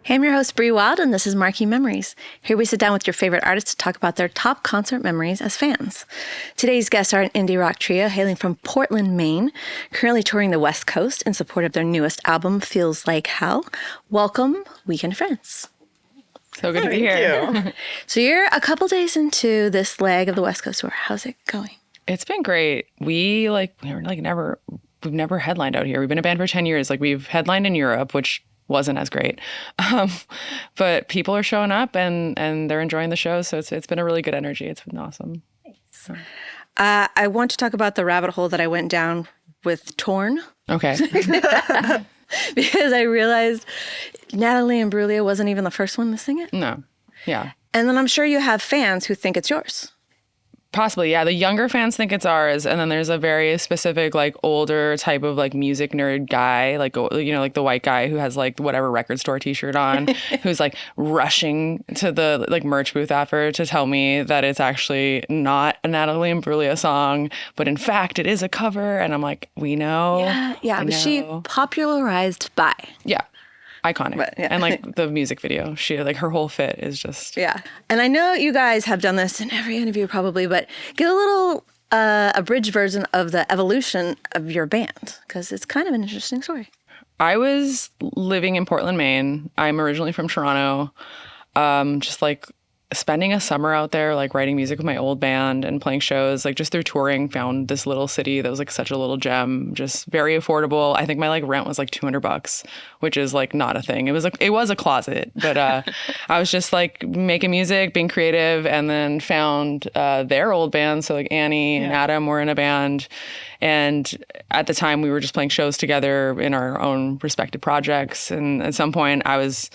Hey, I'm your host, Bree Wilde, and this is Marquee Memories. Here we sit down with your favorite artists to talk about their top concert memories as fans. Today's guests are an indie rock trio hailing from Portland, Maine, currently touring the West Coast in support of their newest album, Feels Like Hell. Welcome, Weekend Friends. So good to be here. You. So you're a couple days into this leg of the West Coast tour. How's it going? It's been great. We've never headlined out here. We've been a band for 10 years. Like, we've headlined in Europe, which wasn't as great. But people are showing up and they're enjoying the show. So it's been a really good energy. It's been awesome. Nice. I want to talk about the rabbit hole that I went down with Torn. Okay. Because I realized Natalie Imbruglia wasn't even the first one to sing it. No. Yeah. And then I'm sure you have fans who think it's yours. Possibly, yeah. The younger fans think it's ours, and then there's a very specific, like, older type of, like, music nerd guy, like, you know, like the white guy who has, like, whatever record store T-shirt on, who's, like, rushing to the, like, merch booth after to tell me that it's actually not a Natalie Imbruglia song, but in fact it is a cover, and I'm like, we know. Yeah, but she popularized by. Yeah. Iconic. But, yeah. And like the music video, she, like, her whole fit is just. Yeah. And I know you guys have done this in every interview probably, but give a little abridged version of the evolution of your band, because it's kind of an interesting story. I was living in Portland, Maine. I'm originally from Toronto. Just like spending a summer out there, like writing music with my old band and playing shows, like just through touring, found this little city that was like such a little gem, just very affordable. I think my like rent was like $200, which is like not a thing. It was a closet, but I was just like making music, being creative, and then found their old band. So like Annie and Adam were in a band. And at the time we were just playing shows together in our own respective projects. And at some point I was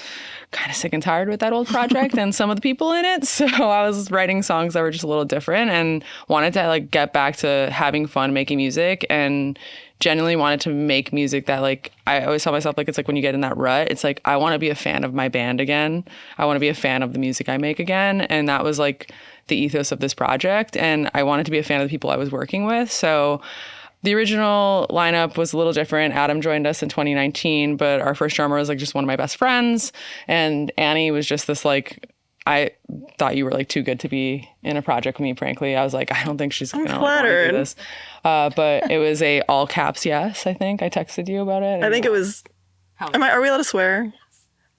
kind of sick and tired with that old project and some of the people in it. So I was writing songs that were just a little different and wanted to like get back to having fun making music, and genuinely wanted to make music that, like, I always tell myself, like, it's like when you get in that rut, it's like, I want to be a fan of my band again. I want to be a fan of the music I make again. And that was like the ethos of this project. And I wanted to be a fan of the people I was working with. So the original lineup was a little different. Adam joined us in 2019, but our first drummer was like just one of my best friends. And Annie was just this, like, I thought you were like too good to be in a project with me, frankly. I was like, I don't think she's going to do this. But it was a all caps yes, I think. I texted you about it. I think it was, are we allowed to swear?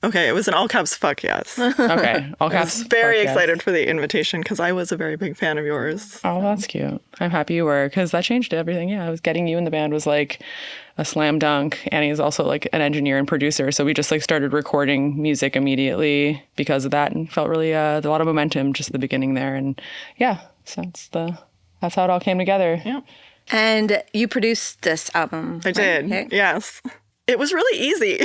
Okay, it was an all caps fuck yes. Okay, all caps. I was very excited for the invitation because I was a very big fan of yours. Oh, that's cute. I'm happy you were, because that changed everything. Yeah, I was getting you in the band was like a slam dunk. Annie is also like an engineer and producer, so we just like started recording music immediately because of that, and felt really a lot of momentum just at the beginning there. And yeah, so that's how it all came together. Yeah. And you produced this album. I did. Okay. Yes. It was really easy.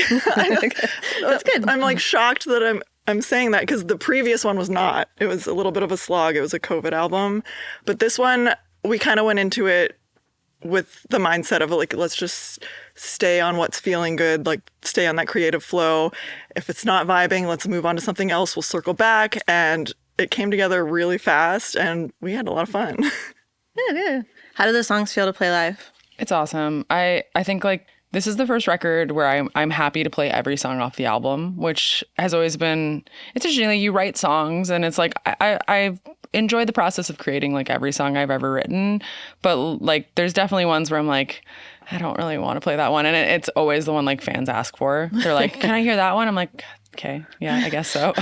That's good. I'm like shocked that I'm saying that, because the previous one was not. It was a little bit of a slog. It was a COVID album. But this one, we kind of went into it with the mindset of like, let's just stay on what's feeling good, like stay on that creative flow. If it's not vibing, let's move on to something else. We'll circle back. And it came together really fast and we had a lot of fun. Yeah. How do the songs feel to play live? It's awesome. I think like this is the first record where I'm happy to play every song off the album, which has always been, it's interesting, like you write songs and it's like, I've enjoyed the process of creating like every song I've ever written, but like there's definitely ones where I'm like, I don't really want to play that one. And it's always the one like fans ask for. They're like, can I hear that one? I'm like, okay, yeah, I guess so.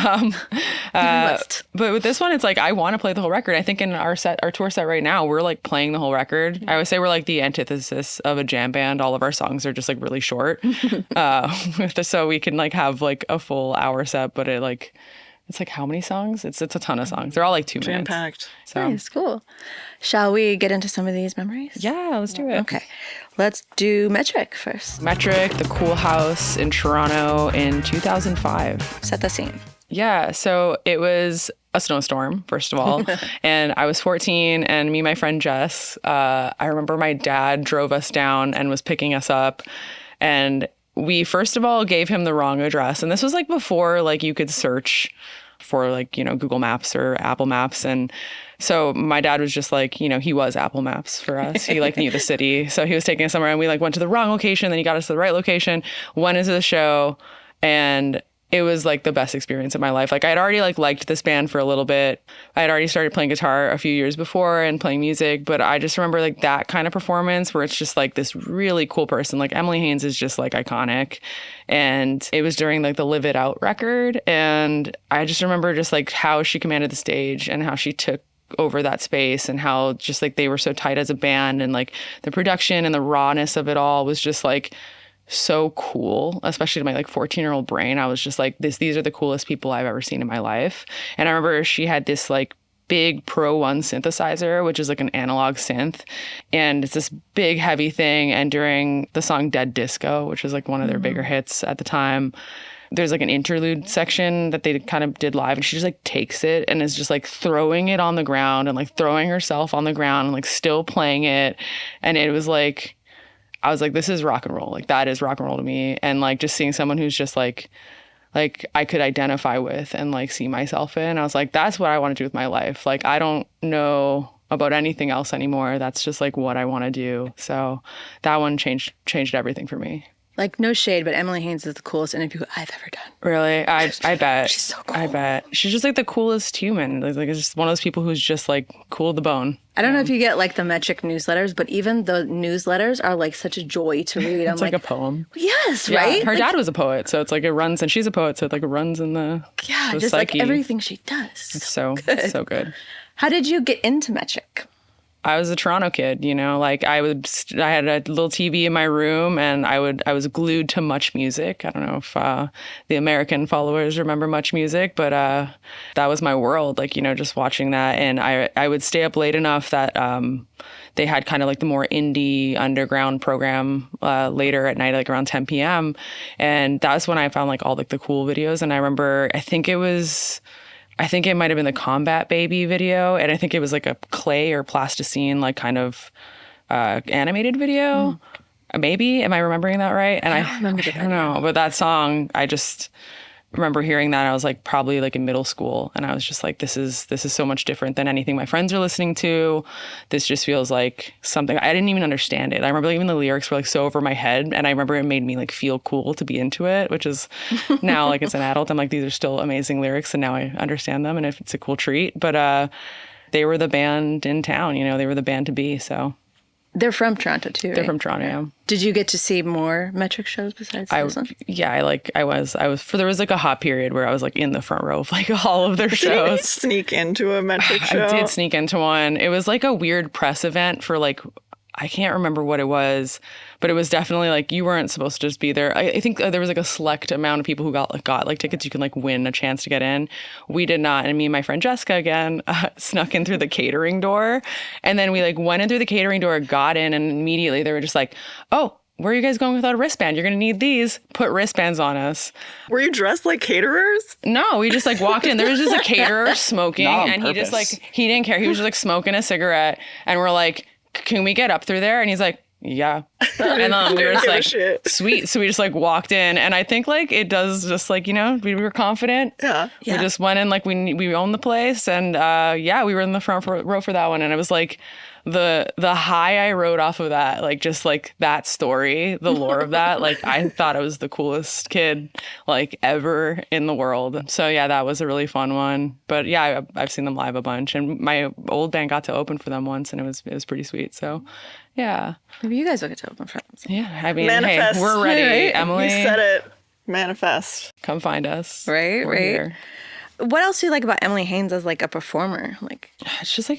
But with this one, it's like, I want to play the whole record. I think in our tour set right now, we're like playing the whole record. I always say we're like the antithesis of a jam band. All of our songs are just like really short. So we can like have like a full hour set, but it's like how many songs? It's a ton of songs. They're all like 2 minutes. Jam-packed. So. Nice, cool. Shall we get into some of these memories? Yeah, let's do it. Okay. Let's do Metric first. Metric, the Kool Haus in Toronto in 2005. Set the scene. Yeah, so it was a snowstorm, first of all, and I was 14, and me and my friend Jess, I remember my dad drove us down and was picking us up, and we first of all gave him the wrong address, and this was like before like you could search for like, you know, Google Maps or Apple Maps, and so my dad was just like, you know, he was Apple Maps for us. He like knew the city, so he was taking us somewhere, and we like went to the wrong location, then he got us to the right location, went into the show, and it was like the best experience of my life. Like I had already like liked this band for a little bit. I had already started playing guitar a few years before and playing music, but I just remember like that kind of performance where it's just like this really cool person. Like Emily Haines is just like iconic. And it was during like the Live It Out record. And I just remember just like how she commanded the stage and how she took over that space and how just like they were so tight as a band, and like the production and the rawness of it all was just like so cool, especially to my like 14-year-old brain. I was just like, these are the coolest people I've ever seen in my life. And I remember she had this like big Pro One synthesizer, which is like an analog synth. And it's this big heavy thing. And during the song Dead Disco, which was like one of their bigger hits at the time, there's like an interlude section that they kind of did live, and she just like takes it and is just like throwing it on the ground and like throwing herself on the ground and like still playing it. And it was like, I was like, this is rock and roll. Like that is rock and roll to me. And like just seeing someone who's just like I could identify with and like see myself in, I was like, that's what I want to do with my life. Like I don't know about anything else anymore. That's just like what I want to do. So that one changed everything for me. Like, no shade, but Emily Haines is the coolest interview I've ever done. Really? I bet. She's so cool. I bet. She's just like the coolest human. Like it's just one of those people who's just like cool to the bone. I don't know if you get like the Metric newsletters, but even the newsletters are like such a joy to read. It's like a poem. Yes, Yeah, right? her like, dad was a poet, so it's like it runs, and she's a poet, so it like it runs in the just psyche. like everything she does. It's so good. How did you get into Metric? I was a Toronto kid, you know, like I had a little TV in my room, and I was glued to Much Music. I don't know if the American followers remember Much Music, but that was my world, like, you know, just watching that. And I would stay up late enough that they had kind of like the more indie underground program later at night, like around 10 p.m. And that's when I found like all like the cool videos. And I remember, I think it might have been the Combat Baby video, and I think it was like a clay or plasticine, like kind of animated video. Maybe, am I remembering that right? And I don't know, but that song, I just remember hearing that. I was like probably like in middle school, and I was just like, this is so much different than anything my friends are listening to. This just feels like something I didn't even understand it. I remember even the lyrics were like so over my head, and I remember it made me like feel cool to be into it, which is now like as an adult, I'm like, these are still amazing lyrics, and now I understand them, and if it's a cool treat. But they were the band in town, you know, they were the band to be. So They're from Toronto too, right? They're from Toronto, yeah. Did you get to see more Metric shows besides this one? Yeah, I was there was like a hot period where I was like in the front row of like all of their Did shows. you sneak into a Metric show? I did sneak into one. It was like a weird press event for like, I can't remember what it was, but it was definitely like you weren't supposed to just be there. I think there was like a select amount of people who got like tickets. You can like win a chance to get in. We did not. And me and my friend Jessica again snuck in through the catering door. And then we like went in through the catering door, got in, and immediately they were just like, oh, where are you guys going without a wristband? You're going to need these. Put wristbands on us. Were you dressed like caterers? No, we just like walked in. There was just a caterer smoking, Not on and he just purpose. like, he didn't care. He was just like smoking a cigarette, and we're like, can we get up through there? And he's like, yeah. And then we were just Give a like, shit. sweet. So we just like walked in, and I think like it does just like, you know, we were confident. Yeah. We just went in like we owned the place, and yeah, we were in the front row for that one, and it was like the high I rode off of that, like just like that story, the lore of that, like I thought I was the coolest kid like ever in the world. So yeah, that was a really fun one. But yeah, I've seen them live a bunch, and my old band got to open for them once, and it was pretty sweet. So yeah. Maybe you guys will get to open for them. Yeah. I mean, Manifest. hey, we're ready. Right? Emily, You said it. Manifest. come find us. Right, We're right. here. What else do you like about Emily Haines as like a performer? Like, It's just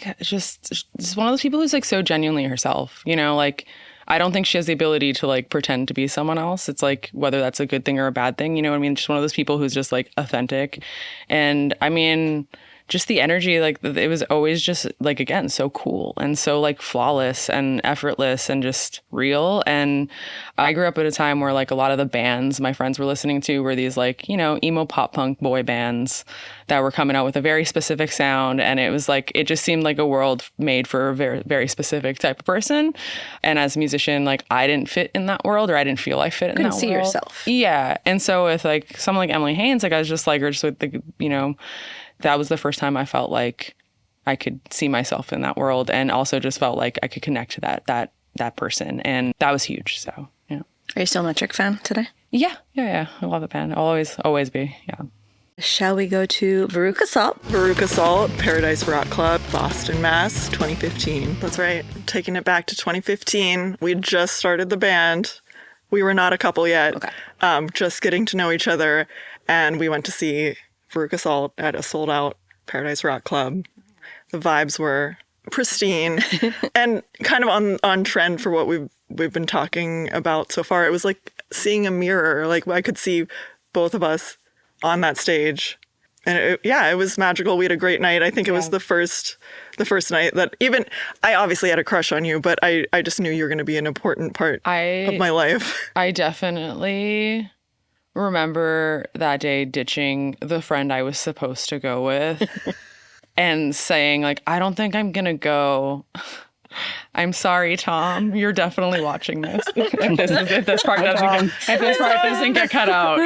one of those people who's like so genuinely herself, you know, like I don't think she has the ability to like pretend to be someone else. It's like whether that's a good thing or a bad thing, you know what I mean? Just one of those people who's just like authentic. And I mean, just the energy, like it was always just like, again, so cool and so like flawless and effortless and just real. And I grew up at a time where like a lot of the bands my friends were listening to were these like, you know, emo pop punk boy bands that were coming out with a very specific sound. And it was like, it just seemed like a world made for a very, very specific type of person. And as a musician, like I didn't fit in that world, or I didn't feel I fit in that world. couldn't see yourself. Yeah. And so with like someone like Emily Haines, like I was just like, or just with the, you know, that was the first time I felt like I could see myself in that world, and also just felt like I could connect to that person, and that was huge. So yeah. Are you still a Metric fan today? Yeah. I love the band. I'll always be. Yeah. Shall we go to Veruca Salt? Veruca Salt, Paradise Rock Club, Boston, Mass, 2015. That's right. Taking it back to 2015. We just started the band. We were not a couple yet. Okay. Just getting to know each other. And we went to see Veruca Salt at a sold-out Paradise Rock Club. The vibes were pristine and kind of on trend for what we've been talking about so far. It was like seeing a mirror. Like I could see both of us on that stage. And it was magical. We had a great night. I think it was the first night that even I obviously had a crush on you, but I just knew you were going to be an important part of my life. I definitely remember that day ditching the friend I was supposed to go with and saying like, I don't think I'm going to go. I'm sorry, Tom. You're definitely watching this. If this part doesn't get cut out,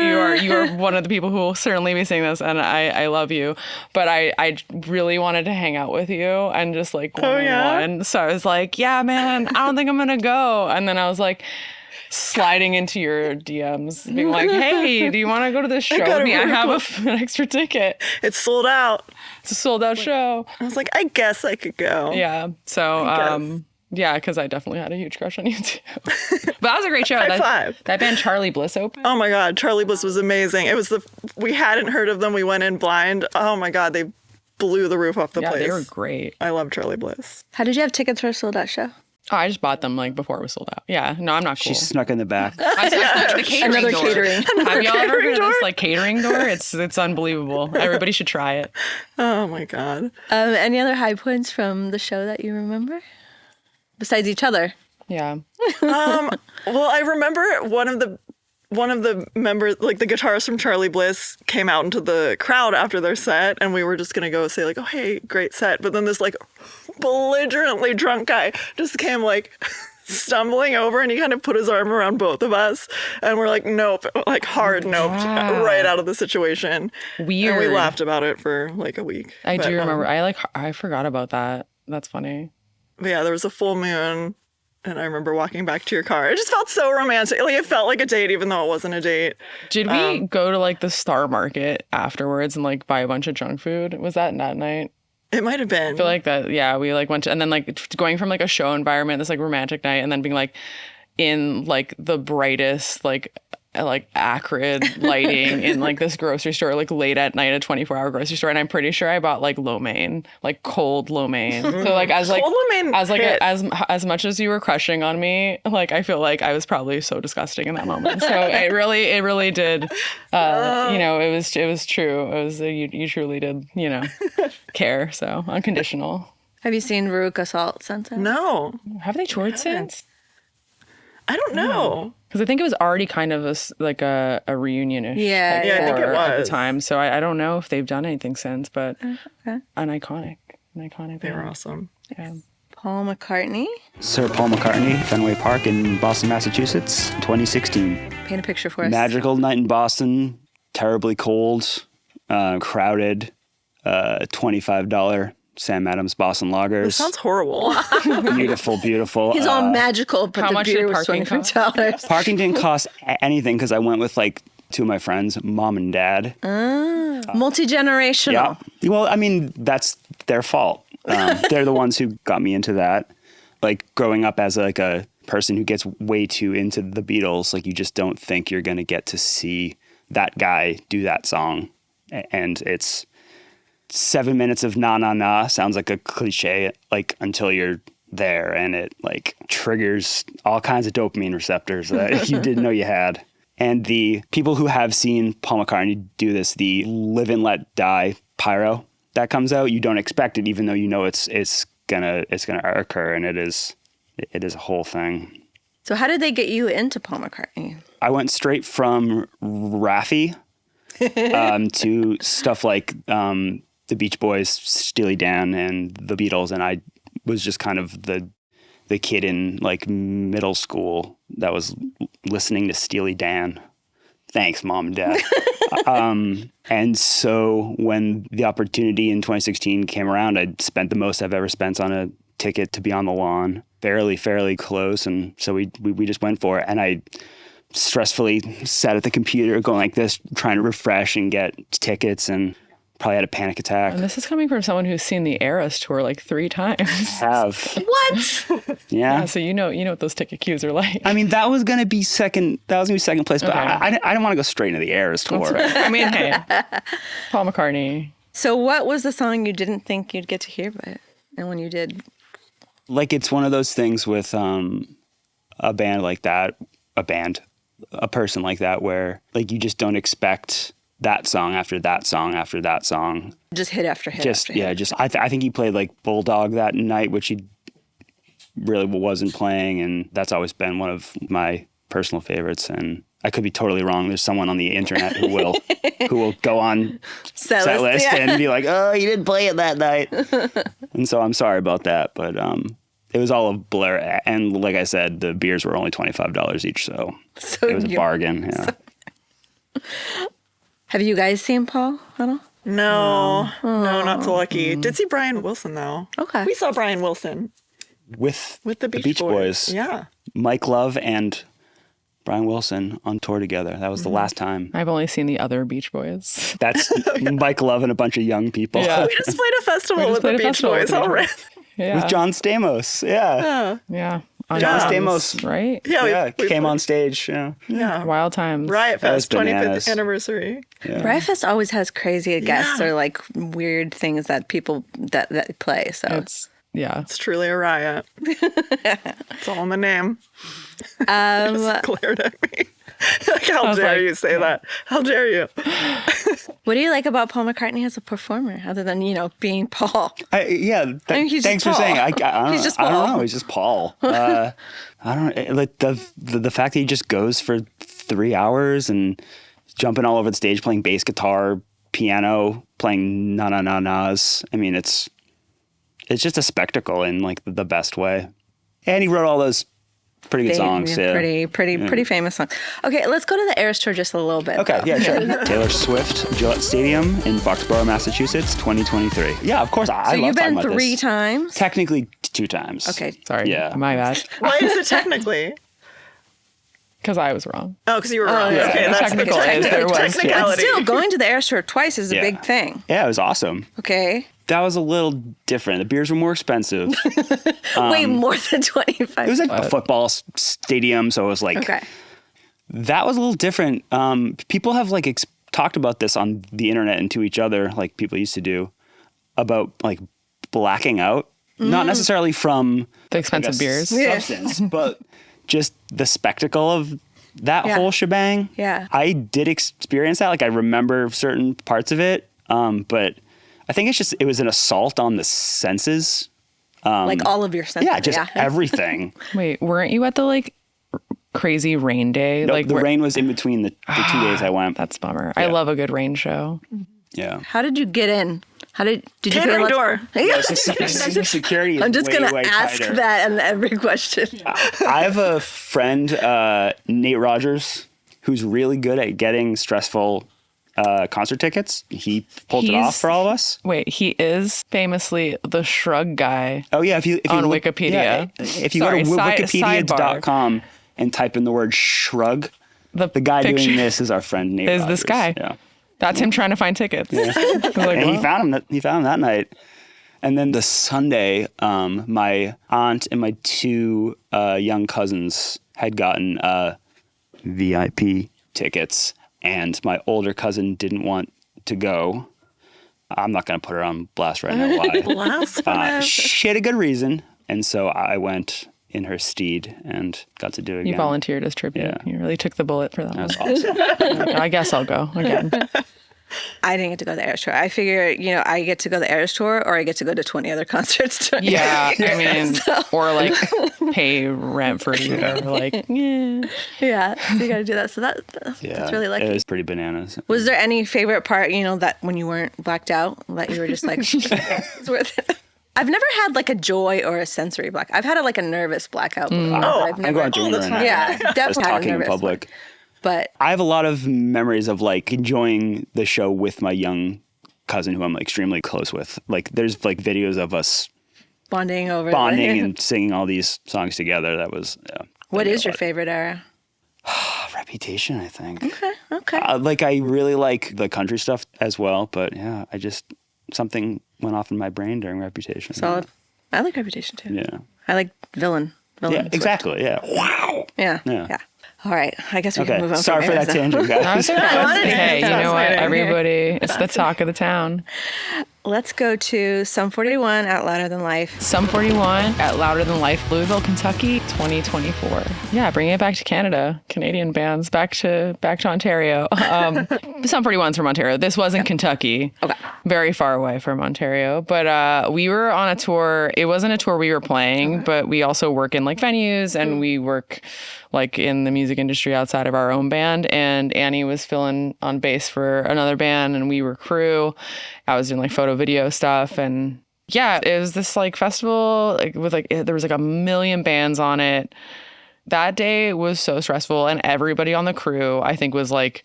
you are one of the people who will certainly be seeing this, and I love you. But I really wanted to hang out with you and just like one. So I was like, yeah, man, I don't think I'm gonna go. And then I was like sliding into your DMs, being like, hey, do you want to go to this show with me? I have an extra ticket. It's sold out. It's a sold out show. I was like, I guess I could go. Yeah. So, yeah, because I definitely had a huge crush on you too. But that was a great show. High five. That band Charlie Bliss opened. Oh my God, Charlie Bliss was amazing. It was we hadn't heard of them. We went in blind. Oh my God, they blew the roof off the place. Yeah, they were great. I love Charlie Bliss. How did you have tickets for a sold-out show? Oh, I just bought them like before it was sold out. Yeah, no, I'm not cool. She snuck in the back. I snuck the catering Another door. catering. Have y'all ever heard of this like catering door? It's unbelievable. Everybody should try it. Oh my God. Any other high points from the show that you remember? Besides each other? Yeah. Well, I remember one of the members, like the guitarist from Charlie Bliss, came out into the crowd after their set, and we were just gonna go say like, "Oh, hey, great set." But then this like belligerently drunk guy just came like stumbling over, and he kind of put his arm around both of us, and we're like, "Nope," like hard nope, right out of the situation. Weird. And we laughed about it for like a week. I do remember. I forgot about that. That's funny. But yeah, there was a full moon. And I remember walking back to your car. It just felt so romantic. Like it felt like a date, even though it wasn't a date. Did we go to like the Star Market afterwards and like buy a bunch of junk food? Was that night? It might have been. I feel like that. Yeah, we like went to, and then like going from like a show environment, this like romantic night, and then being like in like the brightest like acrid lighting in like this grocery store, like late at night, a 24-hour grocery store, and I'm pretty sure I bought like lo mein, like cold lo mein. So like as like cold lo mein as much as you were crushing on me, like I feel like I was probably so disgusting in that moment. So it really did. You know, it was true. It was you truly did. You know, care. So unconditional. Have you seen Veruca Salt since then? No. Have they toured since? I don't know. Because I think it was already kind of a reunion-ish. Yeah, I think it was. At the time. So I don't know if they've done anything since, but an iconic They band. were awesome. Yeah. Paul McCartney. Sir Paul McCartney, Fenway Park in Boston, Massachusetts, 2016. Paint a picture for us. Magical night in Boston, terribly cold, crowded, $25 Sam Adams Boston Lagers. This sounds horrible. Beautiful, beautiful. He's all magical, but how the much beer did was parking cost? $25. Parking didn't cost anything because I went with like two of my friends, mom and dad. Multi-generational. Yeah. Well, I mean, that's their fault. They're the ones who got me into that. Like growing up as like a person who gets way too into the Beatles, like you just don't think you're going to get to see that guy do that song. And it's 7 minutes of na na na, sounds like a cliche, like until you're there, and it like triggers all kinds of dopamine receptors that you didn't know you had. And the people who have seen Paul McCartney do this, the Live and Let Die pyro that comes out, you don't expect it, even though you know it's gonna occur, and it is a whole thing. So how did they get you into Paul McCartney? I went straight from Raffi to stuff like the Beach Boys, Steely Dan, and the Beatles, and I was just kind of the kid in like middle school that was listening to Steely Dan. Thanks, Mom and Dad. And so when the opportunity in 2016 came around, I spent the most I've ever spent on a ticket to be on the lawn, fairly close, and so we just went for it. And I stressfully sat at the computer going like this, trying to refresh and get tickets, and probably had a panic attack. And this is coming from someone who's seen the Eras tour like 3 times. Have. What? Yeah. So you know what those ticket queues are like. I mean, that was going to be second place, but Okay. I didn't want to go straight into the Eras tour. I mean, hey, Paul McCartney. So what was the song you didn't think you'd get to hear, but and when you did? Like, it's one of those things with a band like that, a person like that, where like you just don't expect that song after that song after that song. Just hit after hit. Just after hit. I think he played like Bulldog that night, which he really wasn't playing, and that's always been one of my personal favorites. And I could be totally wrong. There's someone on the internet who will go on Setlist and be like, "Oh, you didn't play it that night," and so I'm sorry about that, but it was all a blur. And like I said, the beers were only $25 each, so it was a bargain. Yeah. Have you guys seen Paul at all? No, not so lucky. Did see Brian Wilson though. Okay. We saw Brian Wilson With the Beach Boys. Yeah. Mike Love and Brian Wilson on tour together. That was the last time. I've only seen the other Beach Boys. That's Mike Love and a bunch of young people. Yeah. We just played a festival with the Beach Boys already. Yeah. With John Stamos. Yeah. Yeah. On John drums, Stamos. right? Yeah, we came played- on stage. Yeah. Yeah. Wild times. Riot That was Fest 25th bananas. anniversary. Riot Fest always has crazy guests Yeah. or like weird things that people that play. So It's truly a riot. It's all in the name. Just glared at me. Like, how dare you say that? How dare you? what do you like about Paul McCartney as a performer, other than Thanks being Paul? for he's just Paul. saying. I don't, He's just I don't Paul. know. He's just Paul. I don't like the fact that he just goes for 3 hours and jumping all over the stage, playing bass guitar, piano, playing na-na-na-nas. I mean, it's just a spectacle in like the best way. And he wrote all those pretty good songs. Yeah. Pretty famous songs. Okay, let's go to the Eras tour just a little bit. Okay, though. yeah, sure. Taylor Swift, Gillette Stadium in Foxborough, Massachusetts, 2023. Yeah, of course. I So love you've talking been about 3 this. times. Technically 2 times. Okay. Sorry. Yeah. My bad. Why is it technically? Because I was wrong. Oh, because you were wrong. yeah. Okay, The that's the technical is there was. But technicality. still, going to the Eras tour twice is a Yeah. big thing. Yeah, it was awesome. Okay. That was a little different. The beers were more expensive. Way more than 25. It was like a football stadium, so it was like Okay. that was a little different. People have like talked about this on the internet and to each other, like people used to do, about like blacking out, not necessarily from The expensive like, a beers. substance, but just the spectacle of that Yeah. whole shebang. Yeah. I did experience that. Like I remember certain parts of it, but I think it was an assault on the senses. Like all of your senses. Yeah, just everything. Wait, weren't you at the like crazy rain day? No, like the rain was in between the 2 days I went. That's a bummer. I love a good rain show. Yeah. How did you get in? Did you pay Catering less- door. Yeah. Security is I'm just way, gonna way ask tighter. that in every question. I have a friend, Nate Rogers, who's really good at getting stressful concert tickets. He pulled it off for all of us. Wait, he is famously the shrug guy. Oh yeah, if you On look- Wikipedia. yeah, if you Sorry, go to sidebar. wikipedia.com and type in the word shrug, the guy picture doing this is our friend Nate is Rogers. this guy. Yeah. That's him trying to find tickets. I was like, And he well, found him that night. And then the Sunday, my aunt and my 2 young cousins had gotten VIP tickets, and my older cousin didn't want to go. I'm not going to put her on blast right now. Why? Blasphemous. She had a good reason, and so I went in her steed and got to do it again. you volunteered as tribute. Yeah. You really took the bullet for that That one. was awesome. I guess I'll go again. I didn't get to go to the Eras tour. I figure, I get to go to the Eras tour or I get to go to 20 other concerts. Yeah, I mean, or like pay rent for you. Or like, yeah. Yeah, so you got to do that. So that's really lucky. It was pretty bananas. Was there any favorite part, that when you weren't blacked out, that you were just like, it's worth it? I've never had like a joy or a sensory black. I've had a nervous blackout before. But I've I'm never, going to right now. yeah, I was definitely had a talking in nervous public. one. But I have a lot of memories of like enjoying the show with my young cousin who I'm extremely close with. Like there's like videos of us bonding and singing all these songs together. That was What is your favorite era? Reputation, I think. Okay. Like, I really like the country stuff as well, but yeah, something went off in my brain during Reputation. Solid. I like Reputation too. Yeah. I like Villain. Yeah, exactly. Yeah. Wow. Yeah. All right. I guess we can Okay. move on. Sorry for that tangent, guys. Hey, you know what? fascinating. Everybody, it's the talk of the town. Let's go to Sum 41 at Louder Than Life. Sum 41 at Louder Than Life, Louisville, Kentucky, 2024. Yeah, bringing it back to Canada. Canadian bands back to Ontario. Sum 41's from Ontario. This wasn't Kentucky. Okay. Very far away from Ontario. But we were on a tour. It wasn't a tour we were playing, but we also work in like venues and we work like in the music industry outside of our own band. And Annie was filling on bass for another band and we were crew. I was doing like photo video stuff. And yeah, it was this like festival like with like, there was like a million bands on it. That day was so stressful. And everybody on the crew, I think, was like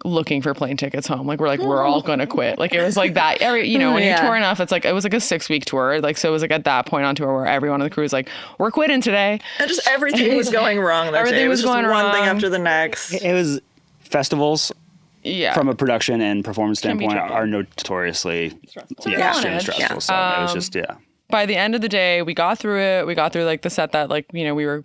looking for plane tickets home. Like we're all going to quit. Like it was like that, when you tour enough, it's like, it was like a 6-week tour. Like, so it was like at that point on tour where everyone on the crew was like, we're quitting today. And just everything was going wrong that Everything day. It was was just going one thing wrong. after the next. It was festivals Yeah. from a production and performance Can be standpoint tricky. are notoriously extremely Yeah. stressful. So it was just, By the end of the day, we got through it. We got through like the set that like, we were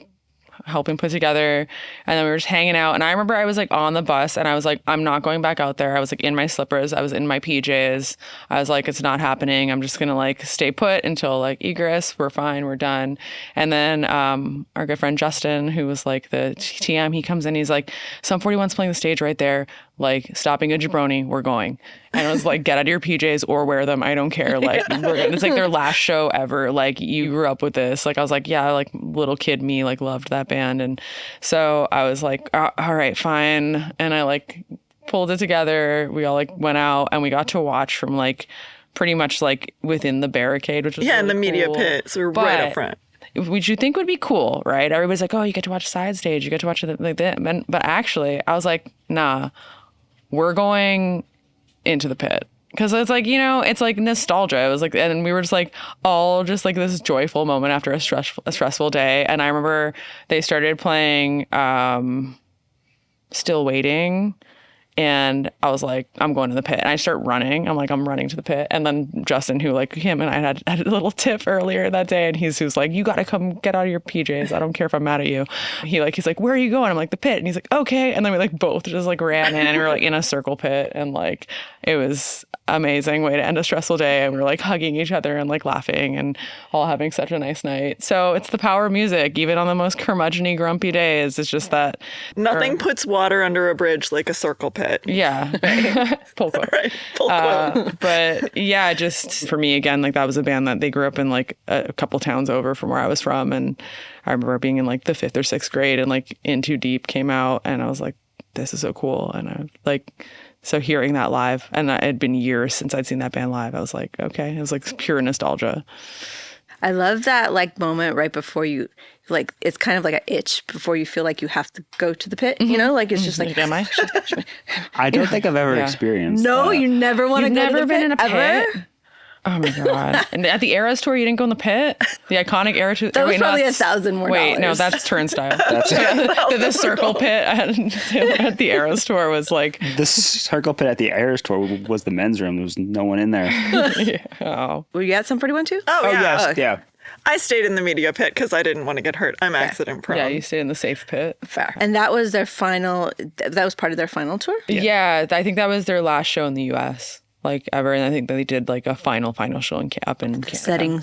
helping put together, and then we were just hanging out. And I remember I was like on the bus and I was like, I'm not going back out there. I was like in my slippers. I was in my PJs. I was like, it's not happening. I'm just going to like stay put until like egress. We're fine. We're done. And then our good friend Justin, who was like the TM, he comes in, he's like, Sum 41's playing the stage right there. Like, stopping a jabroni, we're going. And I was like, get out of your PJs or wear them. I don't care. Like, it's like their last show ever. Like, you grew up with this. Like, I was like, yeah, like little kid me, like loved that band. And so I was like, all right, fine. And I like pulled it together. We all like went out and we got to watch from like pretty much like within the barricade, which was Yeah, in really the media cool. pit. So we were right up But front. which you think would be cool, right? Everybody's like, oh, you get to watch side stage, you get to watch it like that. But actually, I was like, nah, we're going into the pit. Because it's like, it's like nostalgia. It was like, and we were just like all just like this joyful moment after a stressful day. And I remember they started playing Still Waiting. And I was like, I'm going to the pit. And I start running. I'm running to the pit. And then Justin, who like him and I had a little tiff earlier that day. And who's like, you got to come get out of your PJs. I don't care if I'm mad at you. He's like, where are you going? I'm like, the pit. And he's like, okay. And then we like both just like ran in and we were like in a circle pit. And like, it was amazing way to end a stressful day. And we were like hugging each other and like laughing and all having such a nice night. So it's the power of music, even on the most curmudgeon-y, grumpy days. It's just that. Nothing puts water under a bridge like a circle pit. Yeah. Pull quote. Right. Full quote. But yeah, just for me, again, like that was a band that they grew up in like a couple towns over from where I was from. And I remember being in like the 5th or 6th grade and like In Too Deep came out and I was like, this is so cool. And I like, so hearing that live, and it had been years since I'd seen that band live, I was like, okay, it was like pure nostalgia. I love that like moment right before you, like it's kind of like an itch before you feel like you have to go to the pit, like it's just like, Am I? I don't think I've ever experienced no, that. you never want to You've go to never the been pit in a ever? pit? Oh my God. And at the Eras tour, you didn't go in the pit? The iconic Era tour? That was probably $1,000 more. Wait, no, that's Turnstile. the circle pit at the Eras tour was like... The circle pit at the Eras tour was the men's room. There was no one in there. Oh. Were you at Sum 41 too? Oh, yeah. Yes, yeah. I stayed in the media pit because I didn't want to get hurt. I'm accident prone. Yeah, you stayed in the safe pit. Fair. And that was their final, that was part of their final tour? Yeah, I think that was their last show in the U.S. like ever, and I think they did like a final show up in Canada. Setting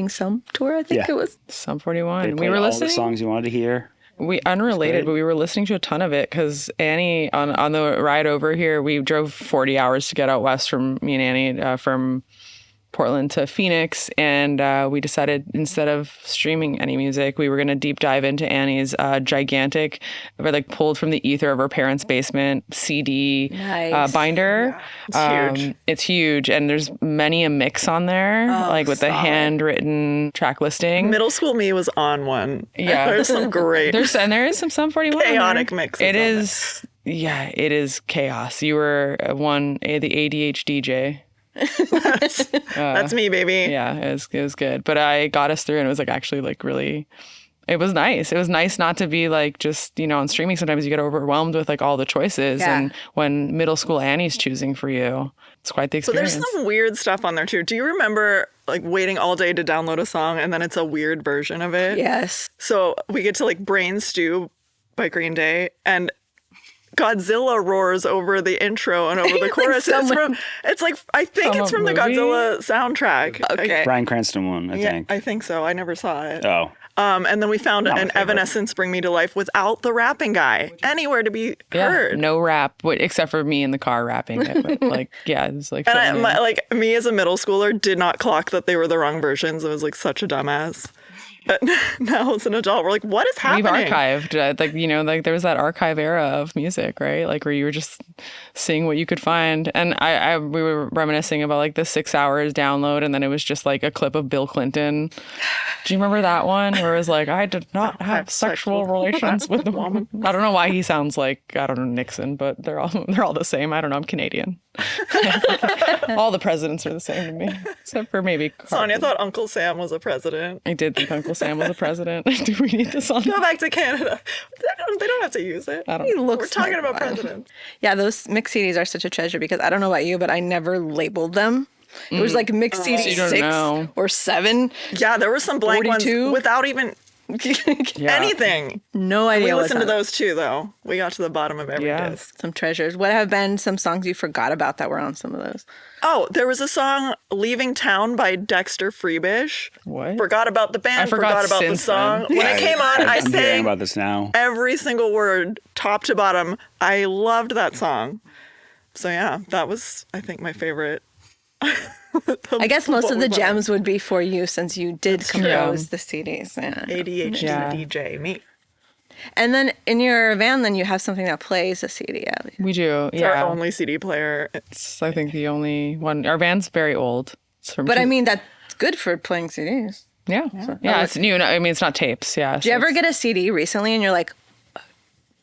some tour, I think it was. Sum 41. They We played were all listening. the songs you wanted to hear. We unrelated, but we were listening to a ton of it because Annie on the ride over here, we drove 40 hours to get out west from me and Annie from Portland to Phoenix, and we decided instead of streaming any music, we were going to deep dive into Annie's gigantic, like pulled from the ether of her parents' basement CD binder. It's huge. It's huge, and there's many a mix on there, like with the handwritten track listing. Middle school me was on one. Yeah. There's some great There is some Sum 41 chaotic on there. mixes. It on is, yeah, it is chaos. You were the ADHD DJ. That's me, baby. Yeah, it was good. But I got us through, and it was like actually like really It was nice. It was nice not to be like just, on streaming. Sometimes you get overwhelmed with like all the choices. Yeah. And when middle school Annie's choosing for you, it's quite the But experience. there's some weird stuff on there too. Do you remember like waiting all day to download a song and then it's a weird version of it? Yes. So we get to like Brain Stew by Green Day and Godzilla roars over the intro and over the chorus. I think it's from the movie? Godzilla soundtrack. Okay. Bryan Cranston one, I Yeah, think. I think so. I never saw it. Oh. And then we found Not my an favorite. Evanescence Bring Me to Life without the rapping guy anywhere to be heard. No rap, except for me in the car rapping it. But like, yeah, it was like. And me as a middle schooler did not clock that they were the wrong versions. I was like such a dumbass. But now as an adult, we're like, what is happening? We've archived, there was that archive era of music, right? Like where you were just seeing what you could find. And we were reminiscing about like the 6 hours download, and then it was just like a clip of Bill Clinton. Do you remember that one where it was like, I did not have sexual relations with the woman? I don't know why he sounds like, I don't know, Nixon, but they're all the same. I don't know. I'm Canadian. All the presidents are the same to me, except for maybe Sonia thought Uncle Sam was a president. I did think Uncle Sam was a president. Do we need this on? Go back to Canada. They don't have to use it. I don't He know. looks We're talking like about one. presidents. Yeah, those mixed CDs are such a treasure because I don't know about you, but I never labeled them. It was like mixed CD you don't 6 know. or 7. Yeah, there were some blank 42? ones without even anything. No We idea what's listened to on. those too, though. We got to the bottom of every Yeah. disc. Some treasures. What have been some songs you forgot about that were on some of those? Oh, there was a song "Leaving Town" by Dexter Freebish. What? Forgot about the band. I forgot about the since song. then. When it came on, I I'm hearing sang about this now. every single word, top to bottom. I loved that song. So yeah, that was, I think, my favorite. I guess most What of the we bought. gems would be for you since you did compose the CDs. Yeah. ADHD Yeah. DJ, me. And then in your van, then you have something that plays a CD out. We do. It's our Yeah. only CD player. It's, I think, the only one. Our band's very old. It's from But I mean, that's good for playing CDs. yeah. It's new. I mean, it's not tapes. Yeah. Did you ever get a CD recently and you're like,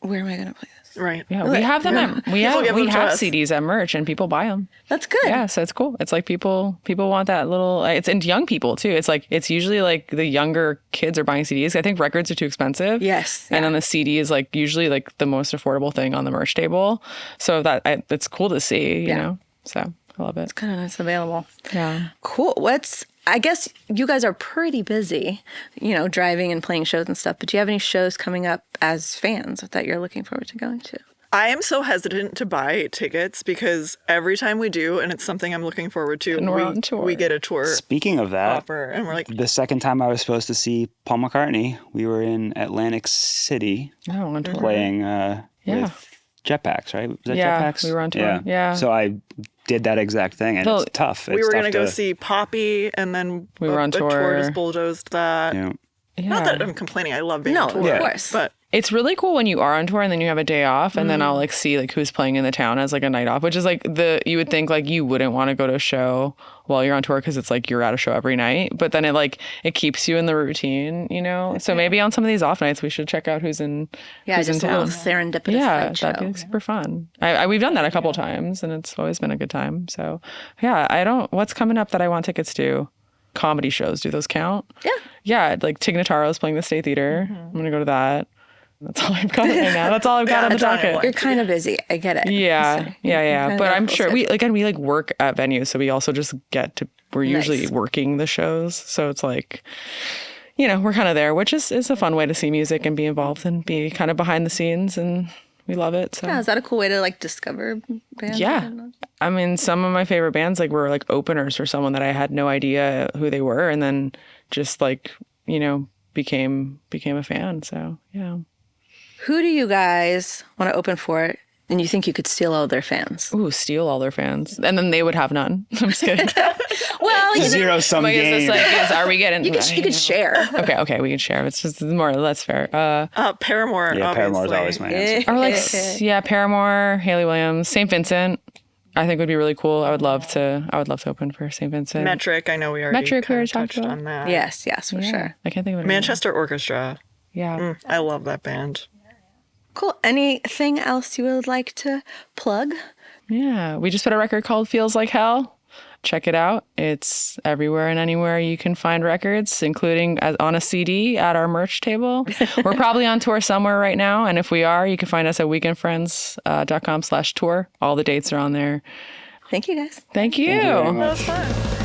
where am I going to play this? Right. Yeah, we have them. We People give have them to us. CDs at merch, and people buy them. That's good. Yeah, so it's cool. It's like people want that little. It's and young people too. It's usually like the younger kids are buying CDs. I think records are too expensive. Yes. And then the CD is like usually like the most affordable thing on the merch table. So it's cool to see. You know. So I love it. Kind of nice available. Yeah. Cool. I guess you guys are pretty busy, driving and playing shows and stuff, but do you have any shows coming up as fans that you're looking forward to going to? I am so hesitant to buy tickets because every time we do, and it's something I'm looking forward to, And we're on tour. we get a tour Speaking of that, offer, and we're like, the second time I was supposed to see Paul McCartney, we were in Atlantic City Oh, on tour. playing with Jetpacks, right? Was that Yeah, Jetpacks? we were on tour. Yeah. So I did that exact thing, and Well, it's tough. we It's were tough going to go see Poppy, and then We were on a tour tour. just bulldozed that. Yeah. Not that I'm complaining. I love being No, on tour. of Yeah. course. But It's really cool when you are on tour and then you have a day off and then I'll like see like who's playing in the town as like a night off, which is like you would think like you wouldn't want to go to a show while you're on tour because it's like you're at a show every night, but then it keeps you in the routine, So maybe on some of these off nights we should check out who's in just a little town. serendipitous Yeah, night show. that'd be super fun. We've done that a couple times and it's always been a good time. So yeah, what's coming up that I want tickets to? Comedy shows, do those count? Yeah. Yeah, like Tig Notaro's playing the State Theater. I'm gonna go to that. That's all I've got right now. That's all I've got on the that's all I docket. want. You're kind of busy. I get it. Yeah. Kind of But I'm full sure schedule. we like work at venues, so we also just we're usually Nice. working the shows. So it's like, we're kind of there, which is a fun way to see music and be involved and be kind of behind the scenes, and we love it. So Yeah, is that a cool way to like discover bands? yeah. I mean, some of my favorite bands were like openers for someone that I had no idea who they were, and then just became a fan. So yeah. Who do you guys want to open for and you think you could steal all their fans? Ooh, steal all their fans, and then they would have none. I'm just kidding. Well, Zero-sum Like, is game. this are we getting? you could share. Okay, we can share. It's just more or less fair. Paramore, Yeah, obviously. Paramore's always my answer. Or like, Paramore, Haley Williams, St. Vincent. I think would be really cool. I would love to open for St. Vincent. Metric, I know we already Metric, we kind already of talked touched about. on that. Yes, for sure. I can't think of it. Manchester Orchestra. Yeah. I love that band. Cool. Anything else you would like to plug? Yeah. We just put a record called Feels Like Hell. check it out. It's everywhere and anywhere you can find records, including on a CD at our merch table. We're probably on tour somewhere right now. And if we are, you can find us at weekendfriends.com/tour. All the dates are on there. Thank you, guys. Thank you. Thank you very much. That was fun.